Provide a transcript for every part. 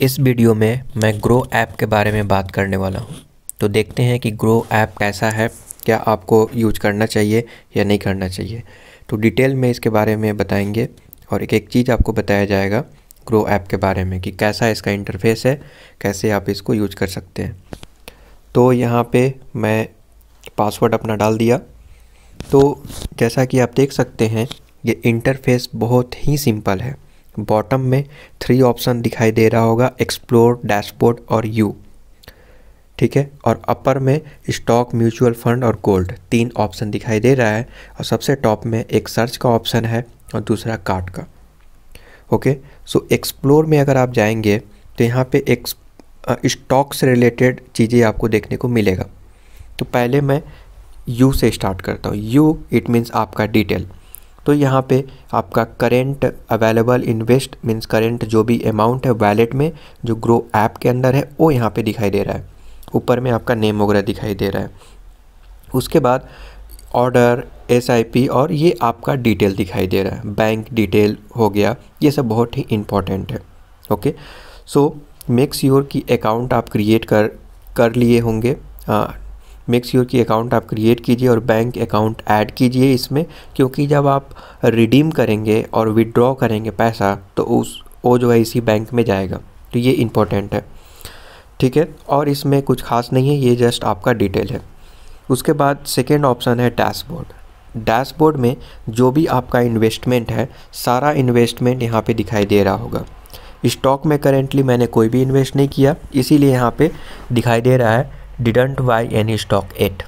इस वीडियो में मैं ग्रो ऐप के बारे में बात करने वाला हूँ। तो देखते हैं कि ग्रो ऐप कैसा है, क्या आपको यूज करना चाहिए या नहीं करना चाहिए। तो डिटेल में इसके बारे में बताएंगे और एक एक चीज़ आपको बताया जाएगा ग्रो ऐप के बारे में कि कैसा इसका इंटरफेस है, कैसे आप इसको यूज कर सकते हैं। तो यहाँ पे मैं पासवर्ड अपना डाल दिया। तो जैसा कि आप देख सकते हैं ये इंटरफेस बहुत ही सिंपल है। बॉटम में 3 ऑप्शन दिखाई दे रहा होगा, एक्सप्लोर, डैशबोर्ड और यू, ठीक है। और अपर में स्टॉक, म्यूचुअल फंड और गोल्ड 3 ऑप्शन दिखाई दे रहा है। और सबसे टॉप में एक सर्च का ऑप्शन है और दूसरा कार्ट का। ओके, सो एक्सप्लोर में अगर आप जाएंगे तो यहाँ पे एक स्टॉक से रिलेटेड चीज़ें आपको देखने को मिलेगा। तो पहले मैं यू से स्टार्ट करता हूँ। यू इट मीन्स आपका डिटेल। तो यहाँ पे आपका current available invest means current जो भी अमाउंट है वैलेट में जो ग्रो ऐप के अंदर है वो यहाँ पे दिखाई दे रहा है। ऊपर में आपका नेम वगैरह दिखाई दे रहा है। उसके बाद ऑर्डर, SIP और ये आपका डिटेल दिखाई दे रहा है। बैंक डिटेल हो गया, ये सब बहुत ही इम्पॉर्टेंट है। ओके, सो मेक श्योर कि अकाउंट आप क्रिएट कर लिए होंगे। मेक श्योर कि अकाउंट आप क्रिएट कीजिए और बैंक अकाउंट ऐड कीजिए इसमें, क्योंकि जब आप रिडीम करेंगे और विड्रॉ करेंगे पैसा तो वो जो है इसी बैंक में जाएगा। तो ये इम्पोर्टेंट है, ठीक है। और इसमें कुछ खास नहीं है, ये जस्ट आपका डिटेल है। उसके बाद सेकेंड ऑप्शन है डैशबोर्ड। डैशबोर्ड में जो भी आपका इन्वेस्टमेंट है सारा इन्वेस्टमेंट यहाँ पे दिखाई दे रहा होगा। स्टॉक में करेंटली मैंने कोई भी इन्वेस्ट नहीं किया, इसीलिए यहाँ पे दिखाई दे रहा है didn't by any stock at.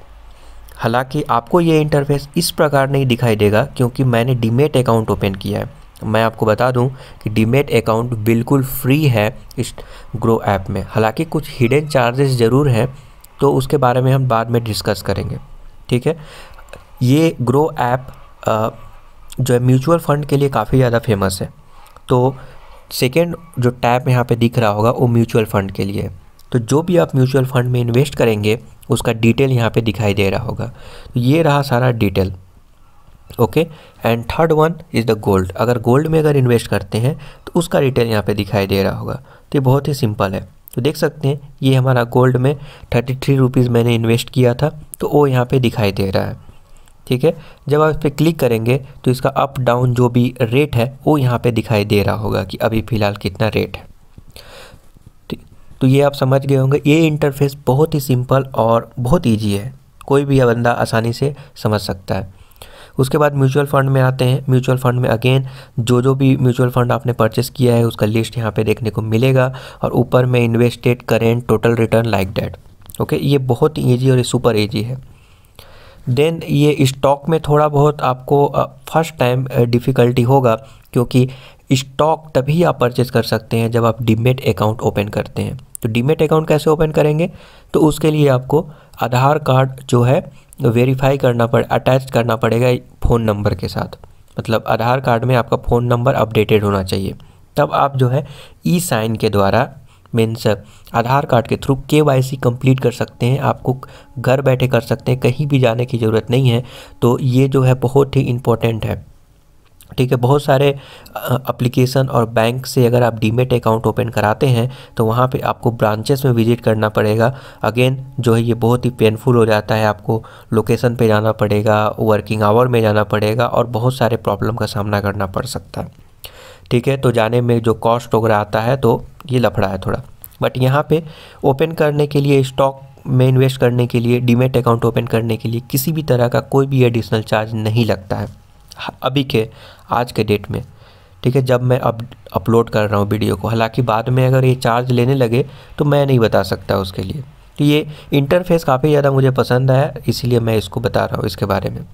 हालांकि आपको ये इंटरफेस इस प्रकार नहीं दिखाई देगा क्योंकि मैंने डीमेट अकाउंट ओपन किया है। मैं आपको बता दूं कि डीमेट अकाउंट बिल्कुल फ्री है इस ग्रो ऐप में। हालांकि कुछ हिडन चार्जेस ज़रूर हैं, तो उसके बारे में हम बाद में डिस्कस करेंगे, ठीक है। ये ग्रो ऐप जो है म्यूचुअल फंड के लिए काफ़ी ज़्यादा फेमस है। तो सेकेंड जो टैब यहाँ पे दिख रहा होगा वो म्यूचुअल फंड के लिए है। तो जो भी आप म्यूचुअल फंड में इन्वेस्ट करेंगे उसका डिटेल यहाँ पे दिखाई दे रहा होगा। तो ये रहा सारा detail. Okay, and third one is the gold. अगर गोल्ड में अगर इन्वेस्ट करते हैं तो उसका डिटेल यहाँ पे दिखाई दे रहा होगा। तो ये बहुत ही सिंपल है। तो देख सकते हैं ये हमारा गोल्ड में 33 रुपीज़ मैंने इन्वेस्ट किया था, तो वो यहाँ पे दिखाई दे रहा है, ठीक है। जब आप इस पर क्लिक करेंगे तो इसका अप डाउन जो भी रेट है वो यहाँ पे दिखाई दे रहा होगा कि अभी फ़िलहाल कितना रेट है। तो ये आप समझ गए होंगे। ये इंटरफेस बहुत ही सिंपल और बहुत इजी है, कोई भी बंदा आसानी से समझ सकता है। उसके बाद म्यूचुअल फंड में आते हैं। म्यूचुअल फंड में अगेन जो भी म्यूचुअल फंड आपने परचेस किया है उसका लिस्ट यहाँ पे देखने को मिलेगा और ऊपर में invested, current, total return, like that. Okay, ये बहुत ईजी और ये सुपर ईजी है। देन ये स्टॉक में थोड़ा बहुत आपको फर्स्ट टाइम डिफ़िकल्टी होगा, क्योंकि स्टॉक तभी आप परचेस कर सकते हैं जब आप डीमेट अकाउंट ओपन करते हैं। तो डीमेट अकाउंट कैसे ओपन करेंगे, तो उसके लिए आपको आधार कार्ड जो है वेरीफाई करना अटैच करना पड़ेगा फ़ोन नंबर के साथ। मतलब आधार कार्ड में आपका फ़ोन नंबर अपडेटेड होना चाहिए, तब आप जो है ई-साइन के द्वारा मीन्स आधार कार्ड के थ्रू KYC कंप्लीट कर सकते हैं। आपको घर बैठे कर सकते हैं, कहीं भी जाने की ज़रूरत नहीं है। तो ये जो है बहुत ही इम्पोर्टेंट है, ठीक है। बहुत सारे एप्लीकेशन और बैंक से अगर आप डीमेट अकाउंट ओपन कराते हैं तो वहाँ पे आपको ब्रांचेस में विजिट करना पड़ेगा। अगेन जो है ये बहुत ही पेनफुल हो जाता है, आपको लोकेशन पे जाना पड़ेगा, वर्किंग आवर में जाना पड़ेगा और बहुत सारे प्रॉब्लम का सामना करना पड़ सकता है, ठीक है। तो जाने में जो कॉस्ट वगैरह आता है तो ये लफड़ा है थोड़ा। बट यहाँ पे ओपन करने के लिए, स्टॉक में इन्वेस्ट करने के लिए, डीमेट अकाउंट ओपन करने के लिए किसी भी तरह का कोई भी एडिशनल चार्ज नहीं लगता है अभी के आज के डेट में, ठीक है, जब मैं अब अपलोड कर रहा हूँ वीडियो को। हालांकि बाद में अगर ये चार्ज लेने लगे तो मैं नहीं बता सकता उसके लिए। तो ये इंटरफेस काफ़ी ज़्यादा मुझे पसंद आया, इसीलिए मैं इसको बता रहा हूँ इसके बारे में।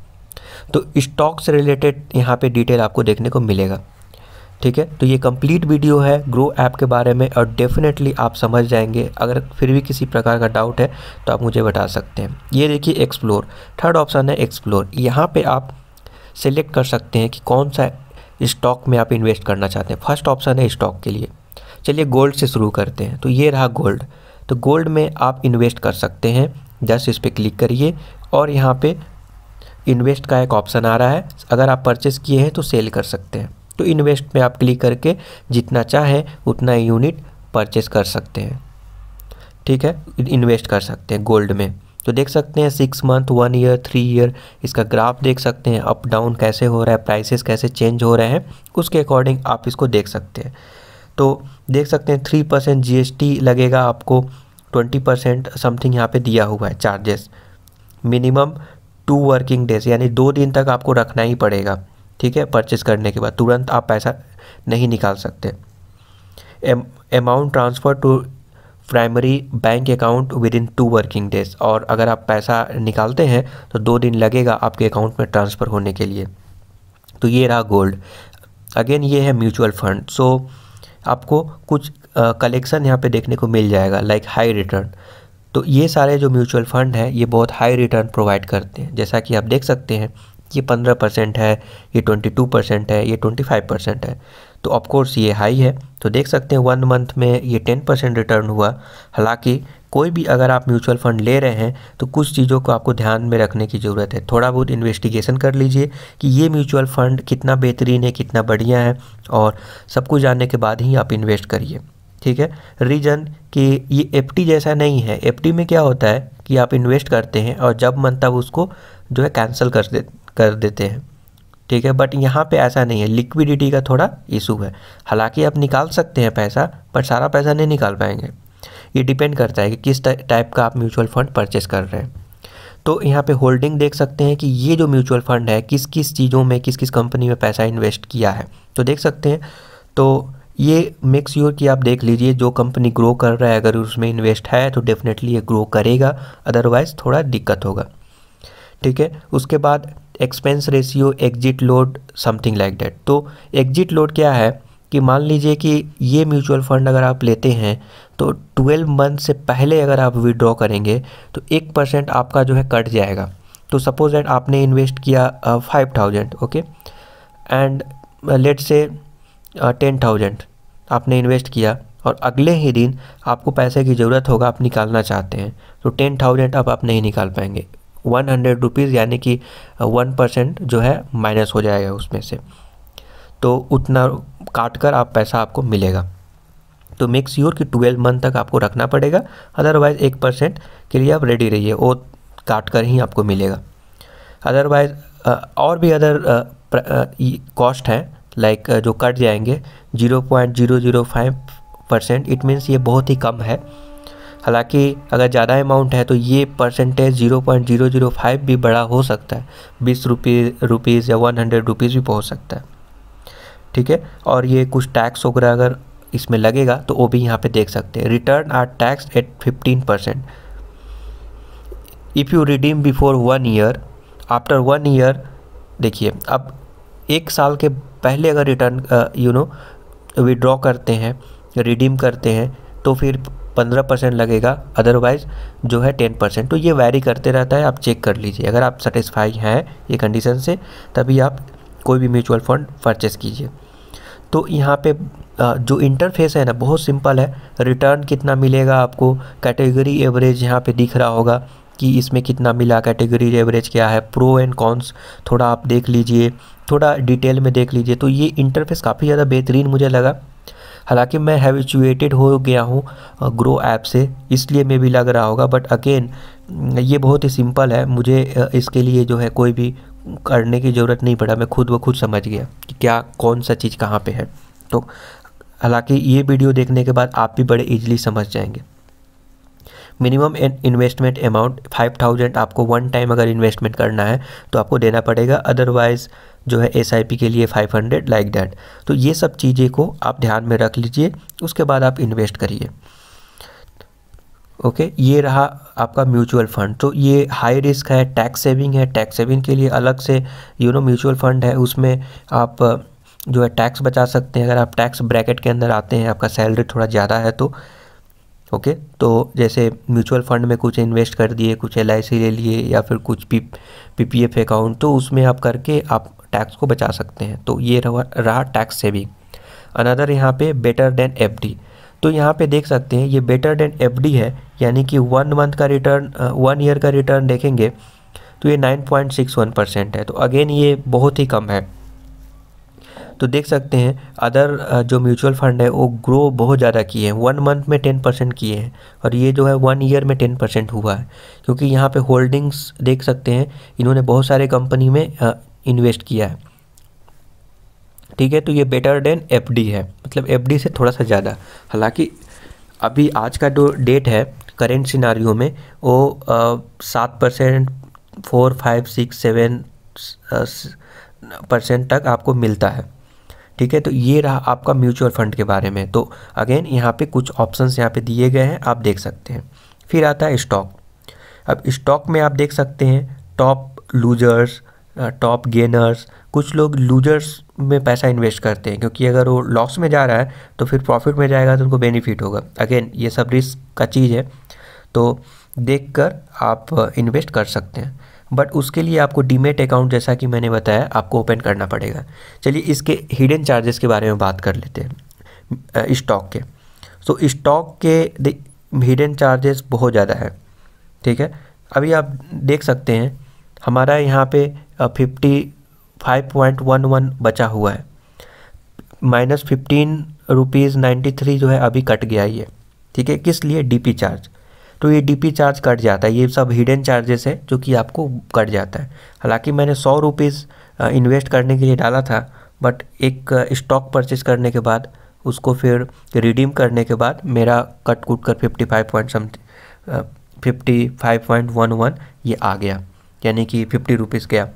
तो स्टॉक से रिलेटेड यहाँ पे डिटेल आपको देखने को मिलेगा, ठीक है। तो ये कंप्लीट वीडियो है ग्रो ऐप के बारे में और डेफिनेटली आप समझ जाएंगे। अगर फिर भी किसी प्रकार का डाउट है तो आप मुझे बता सकते हैं। ये देखिए एक्सप्लोर, थर्ड ऑप्शन है एक्सप्लोर। यहाँ पे आप सेलेक्ट कर सकते हैं कि कौन सा स्टॉक में आप इन्वेस्ट करना चाहते हैं। फर्स्ट ऑप्शन है स्टॉक के लिए। चलिए गोल्ड से शुरू करते हैं। तो ये रहा गोल्ड। तो गोल्ड में आप इन्वेस्ट कर सकते हैं। जस्ट इस पर क्लिक करिए और यहाँ पे इन्वेस्ट का एक ऑप्शन आ रहा है। अगर आप परचेस किए हैं तो सेल कर सकते हैं। तो इन्वेस्ट में आप क्लिक करके जितना चाहें उतना यूनिट परचेस कर सकते हैं, ठीक है, इन्वेस्ट कर सकते हैं गोल्ड में। तो देख सकते हैं 6 मंथ, 1 ईयर, 3 ईयर, इसका ग्राफ देख सकते हैं, अप डाउन कैसे हो रहा है, प्राइसेस कैसे चेंज हो रहे हैं, उसके अकॉर्डिंग आप इसको देख सकते हैं। तो देख सकते हैं 3% GST लगेगा आपको, 20% समथिंग यहाँ पे दिया हुआ है चार्जेस, मिनिमम 2 वर्किंग डेज यानी 2 दिन तक आपको रखना ही पड़ेगा, ठीक है। परचेस करने के बाद तुरंत आप पैसा नहीं निकाल सकते। Amount transfer to primary bank account within 2 working days, और अगर आप पैसा निकालते हैं तो 2 दिन लगेगा आपके अकाउंट में ट्रांसफ़र होने के लिए। तो ये रहा गोल्ड। अगेन ये है म्यूचुअल फंड। सो आपको कुछ कलेक्शन यहाँ पे देखने को मिल जाएगा, लाइक हाई रिटर्न। तो ये सारे जो म्यूचुअल फंड हैं ये बहुत हाई रिटर्न प्रोवाइड करते हैं, जैसा कि आप देख सकते हैं ये 15% है, ये 22% है, ये 25% है। तो ऑफकोर्स ये हाई है। तो देख सकते हैं 1 मंथ में ये 10% रिटर्न हुआ। हालांकि कोई भी अगर आप म्यूचुअल फंड ले रहे हैं तो कुछ चीज़ों को आपको ध्यान में रखने की ज़रूरत है। थोड़ा बहुत इन्वेस्टिगेशन कर लीजिए कि ये म्यूचुअल फंड कितना बेहतरीन है, कितना बढ़िया है, और सब कुछ जानने के बाद ही आप इन्वेस्ट करिए, ठीक है। रीज़न कि ये FD जैसा नहीं है। FD में क्या होता है कि आप इन्वेस्ट करते हैं और जब मन तब उसको जो है कैंसिल कर देते हैं, ठीक है। बट यहाँ पे ऐसा नहीं है, लिक्विडिटी का थोड़ा इशू है। हालांकि आप निकाल सकते हैं पैसा, पर सारा पैसा नहीं निकाल पाएंगे। ये डिपेंड करता है कि किस टाइप का आप म्यूचुअल फंड परचेस कर रहे हैं। तो यहाँ पे होल्डिंग देख सकते हैं कि ये जो म्यूचुअल फंड है किस किस चीज़ों में, किस किस कंपनी में पैसा इन्वेस्ट किया है, तो देख सकते हैं। तो ये मेक श्योर कि आप देख लीजिए जो कंपनी ग्रो कर रहा है, अगर उसमें इन्वेस्ट है तो डेफिनेटली ये ग्रो करेगा, अदरवाइज़ थोड़ा दिक्कत होगा, ठीक है। उसके बाद expense ratio, exit load, something like that. तो एग्जिट लोड क्या है कि मान लीजिए कि ये म्यूचुअल फंड अगर आप लेते हैं तो 12 मंथ से पहले अगर आप विड्रॉ करेंगे तो 1% आपका जो है कट जाएगा। तो सपोज दैट आपने इन्वेस्ट किया 5000, ओके, एंड लेट से 10,000 आपने इन्वेस्ट किया, और अगले ही दिन आपको पैसे की ज़रूरत होगा, आप निकालना चाहते हैं, तो 10,000 अब आप नहीं निकाल पाएंगे। 100 रुपीज़ यानी कि 1% जो है माइनस हो जाएगा उसमें से, तो उतना काट कर आप पैसा आपको मिलेगा। तो मेक श्योर कि 12 मंथ तक आपको रखना पड़ेगा, अदरवाइज़ 1% के लिए आप रेडी रहिए, वो काट कर ही आपको मिलेगा। अदरवाइज़ और भी अदर कॉस्ट हैं, लाइक जो कट जाएंगे 0.005%, इट मीन्स ये बहुत ही कम है। हालांकि अगर ज़्यादा अमाउंट है तो ये परसेंटेज 0.005 भी बड़ा हो सकता है, 20 रुपीज़ या 100 रुपीज़ भी पहुंच सकता है, ठीक है। और ये कुछ टैक्स वगैरह अगर इसमें लगेगा तो वो भी यहाँ पे देख सकते हैं। Return are tax at 15%। If you redeem before 1 year, after 1 year, देखिए अब 1 साल के पहले अगर रिटर्न विड्रॉ करते हैं, रिडीम करते हैं, तो फिर 15% लगेगा, अदरवाइज़ जो है 10%। तो ये वैरी करते रहता है, आप चेक कर लीजिए। अगर आप सेटिस्फाई हैं ये कंडीशन से तभी आप कोई भी म्यूचुअल फंड परचेस कीजिए। तो यहाँ पे जो इंटरफेस है ना बहुत सिंपल है। रिटर्न कितना मिलेगा आपको, कैटेगरी एवरेज यहाँ पे दिख रहा होगा कि इसमें कितना मिला, कैटेगरी एवरेज क्या है, प्रो एंड कॉन्स थोड़ा आप देख लीजिए, थोड़ा डिटेल में देख लीजिए। तो ये इंटरफेस काफ़ी ज़्यादा बेहतरीन मुझे लगा। हालांकि मैं हैबिचुएटेड हो गया हूँ ग्रो ऐप से, इसलिए मैं भी लग रहा होगा, बट अगेन ये बहुत ही सिंपल है। मुझे इसके लिए जो है कोई भी करने की ज़रूरत नहीं पड़ा, मैं खुद ब खुद समझ गया कि क्या कौन सा चीज़ कहाँ पे है। तो हालांकि ये वीडियो देखने के बाद आप भी बड़े इजीली समझ जाएंगे। मिनिमम इन्वेस्टमेंट अमाउंट 5000 आपको 1 टाइम अगर इन्वेस्टमेंट करना है तो आपको देना पड़ेगा, अदरवाइज़ जो है SIP के लिए 500 लाइक दैट। तो ये सब चीज़ें को आप ध्यान में रख लीजिए, उसके बाद आप इन्वेस्ट करिए, ओके। ये रहा आपका म्यूचुअल फंड। तो ये हाई रिस्क है, टैक्स सेविंग है। टैक्स सेविंग के लिए अलग से म्यूचुअल फंड है, उसमें आप जो है टैक्स बचा सकते हैं। अगर आप टैक्स ब्रैकेट के अंदर आते हैं, आपका सैलरी थोड़ा ज़्यादा है तो ओके। तो जैसे म्यूचुअल फंड में कुछ इन्वेस्ट कर दिए, कुछ LIC ले लिए, या फिर कुछ PPF अकाउंट, तो उसमें आप करके आप टैक्स को बचा सकते हैं। तो ये रहा टैक्स सेविंग। अनदर यहाँ पे बेटर देन FD। तो यहाँ पे देख सकते हैं ये बेटर देन FD है, यानी कि 1 मंथ का रिटर्न, 1 ईयर का रिटर्न देखेंगे तो ये 9.61% है। तो अगेन ये बहुत ही कम है। तो देख सकते हैं अदर जो म्यूचुअल फंड है वो ग्रो बहुत ज़्यादा किए हैं, 1 मंथ में 10% किए हैं, और ये जो है 1 ईयर में 10% हुआ है, क्योंकि यहाँ पे होल्डिंग्स देख सकते हैं इन्होंने बहुत सारे कंपनी में इन्वेस्ट किया है। ठीक है, तो ये बेटर देन एफडी है, मतलब एफडी से थोड़ा सा ज़्यादा। हालांकि अभी आज का जो डेट है करेंट सिनारियो में वो 7%, 4, 5, 6, 7% तक आपको मिलता है। ठीक है, तो ये रहा आपका म्यूचुअल फंड के बारे में। तो अगेन यहाँ पे कुछ ऑप्शंस यहाँ पे दिए गए हैं, आप देख सकते हैं। फिर आता है स्टॉक। अब स्टॉक में आप देख सकते हैं टॉप लूजर्स, टॉप गेनर्स। कुछ लोग लूजर्स में पैसा इन्वेस्ट करते हैं, क्योंकि अगर वो लॉस में जा रहा है तो फिर प्रॉफिट में जाएगा तो उनको बेनिफिट होगा। अगेन ये सब रिस्क का चीज़ है, तो देखकर आप इन्वेस्ट कर सकते हैं, बट उसके लिए आपको डीमेट अकाउंट जैसा कि मैंने बताया आपको ओपन करना पड़ेगा। चलिए इसके हिडन चार्जेस के बारे में बात कर लेते हैं स्टॉक के। तो स्टॉक के हिडन चार्जेस बहुत ज़्यादा है। ठीक है, अभी आप देख सकते हैं हमारा यहाँ पे 55.11 बचा हुआ है, -15.93 जो है अभी कट गया ही है। ठीक है, किस लिए? DP charge. तो ये डीपी चार्ज कट जाता है, ये सब हिडन चार्जेस है जो कि आपको कट जाता है। हालांकि मैंने 100 रुपीज़ इन्वेस्ट करने के लिए डाला था, बट एक स्टॉक परचेज करने के बाद उसको फिर रिडीम करने के बाद मेरा कट कूट कर 55.11 ये आ गया, यानी कि 50 रुपीज़ गया।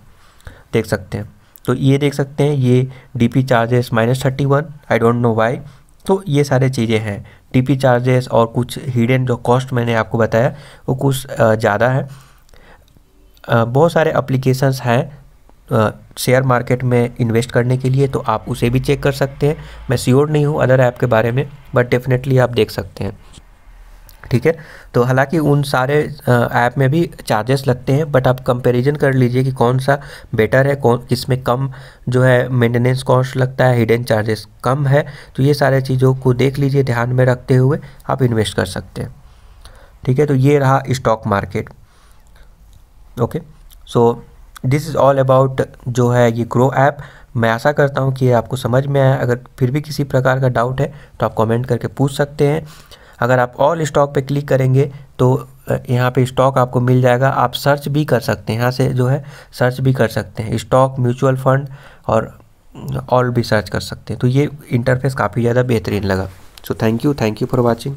देख सकते हैं, तो ये देख सकते हैं ये DP charges -31, I don't know why. तो ये सारे चीज़ें हैं डीपी चार्जेस, और कुछ हिडन जो कॉस्ट मैंने आपको बताया वो कुछ ज़्यादा है। बहुत सारे एप्लीकेशंस हैं शेयर मार्केट में इन्वेस्ट करने के लिए, तो आप उसे भी चेक कर सकते हैं। मैं श्योर नहीं हूँ अदर ऐप के बारे में, बट डेफिनेटली आप देख सकते हैं। ठीक है, तो हालांकि उन सारे ऐप में भी चार्जेस लगते हैं, बट आप कंपैरिजन कर लीजिए कि कौन सा बेटर है, कौन किसमें कम जो है मेंटेनेंस कॉस्ट लगता है, हिडन चार्जेस कम है। तो ये सारे चीज़ों को देख लीजिए, ध्यान में रखते हुए आप इन्वेस्ट कर सकते हैं। ठीक है, तो ये रहा stock market. Okay, so this is all about जो है ये ग्रो ऐप। मैं आशा करता हूँ कि ये आपको समझ में आया। अगर फिर भी किसी प्रकार का डाउट है तो आप कमेंट करके पूछ सकते हैं। अगर आप ऑल स्टॉक पे क्लिक करेंगे तो यहाँ पे स्टॉक आपको मिल जाएगा, आप सर्च भी कर सकते हैं, यहाँ से जो है सर्च भी कर सकते हैं, स्टॉक, म्यूचुअल फंड और ऑल भी सर्च कर सकते हैं। तो ये इंटरफेस काफ़ी ज़्यादा बेहतरीन लगा। So thank you for watching.